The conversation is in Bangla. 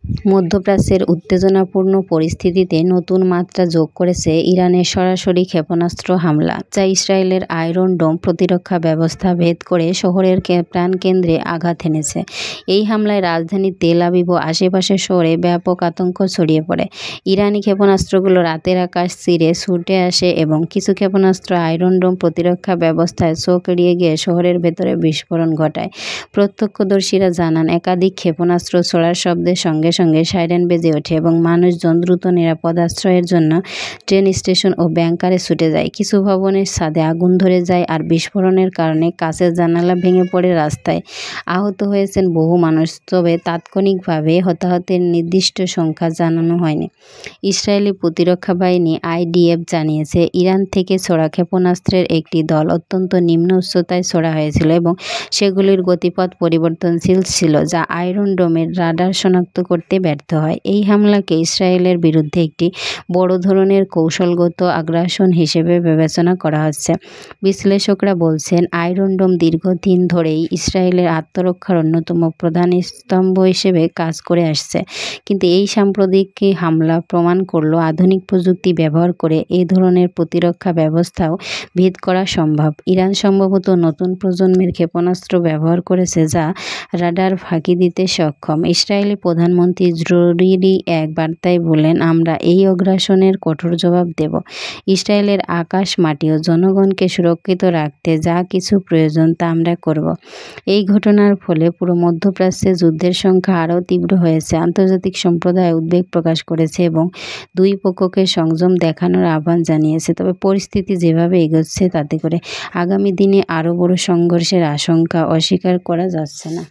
মধ্যপ্রাচ্যের উত্তেজনাপূর্ণ পরিস্থিতিতে নতুন মাত্রা যোগ করেছে ইরানের সরাসরি ক্ষেপণাস্ত্র হামলা, যা ইসরায়েলের আয়রন ডোম প্রতিরক্ষা ব্যবস্থা ভেদ করে শহরের প্রাণকেন্দ্রে আঘাত এনেছে। এই হামলায় রাজধানী তেল আবিব ও আশেপাশের শহরে ব্যাপক আতঙ্ক ছড়িয়ে পড়ে। ইরানি ক্ষেপণাস্ত্রগুলো রাতের আকাশ চিরে ছুটে আসে এবং কিছু ক্ষেপণাস্ত্র আয়রন ডোম প্রতিরক্ষা ব্যবস্থায় চোখ এড়িয়ে গিয়ে শহরের ভেতরে বিস্ফোরণ ঘটায়। প্রত্যক্ষদর্শীরা জানান, একাধিক ক্ষেপণাস্ত্র ছোড়ার শব্দের সঙ্গে সঙ্গে সাইরেন বেজে ওঠে এবং মানুষজন দ্রুত নিরাপদ আশ্রয়ের জন্য ট্রেন স্টেশন ও ব্যাংকারে ছুটে যায়। কিছু ভবনের ছাদে আগুন ধরে যায় আর বিস্ফোরণের কারণে কাঁচের জানালা ভেঙে পড়ে রাস্তায়। আহত হয়েছেন বহু মানুষ, তবে তাৎক্ষণিকভাবে হতাহতের নির্দিষ্ট সংখ্যা জানানো হয়নি। ইসরায়েলি প্রতিরক্ষা বাহিনী IDF জানিয়েছে, ইরান থেকে ছোড়া ক্ষেপণাস্ত্রের একটি দল অত্যন্ত নিম্ন উচ্চতায় ছোড়া হয়েছিল এবং সেগুলির গতিপথ পরিবর্তনশীল ছিল, যা আয়রন ডোমের রাডার শনাক্ত করতে ব্যর্থ হয়। এই হামলাকে ইসরায়েলের বিরুদ্ধে একটি বড় ধরনের কৌশলগত আগ্রাসন হিসেবে বিবেচনা করা হচ্ছে। বিশ্লেষকরা বলছেন, আয়রন ডোম দীর্ঘদিন ধরেই ইসরায়েলের আত্মরক্ষার অন্যতম প্রধান স্তম্ভ হিসেবে কাজ করে আসছে, কিন্তু এই সাম্প্রতিক হামলা প্রমাণ করল আধুনিক প্রযুক্তি ব্যবহার করে এই ধরনের প্রতিরক্ষা ব্যবস্থাও ভেদ করা সম্ভব। ইরান সম্ভবত নতুন প্রজন্মের ক্ষেপণাস্ত্র ব্যবহার করেছে, যা রাডার ফাঁকি দিতে সক্ষম। ইসরায়েলি প্রধানমন্ত্রী জরুরি এক বার্তায় বলেন, আমরা এই আগ্রাসনের কঠোর জবাব দেব। ইসরায়েলের আকাশ, মাটি ও জনগণকে সুরক্ষিত রাখতে যা কিছু প্রয়োজন তা আমরা করব। এই ঘটনার ফলে পুরো মধ্যপ্রাচ্যে যুদ্ধের সংখ্যা আরও তীব্র হয়েছে। আন্তর্জাতিক সম্প্রদায় উদ্বেগ প্রকাশ করেছে এবং দুই পক্ষকে সংযম দেখানোর আহ্বান জানিয়েছে। তবে পরিস্থিতি যেভাবে এগোচ্ছে তাতে করে আগামী দিনে আরও বড় সংঘর্ষের আশঙ্কা অস্বীকার করা যাচ্ছে না।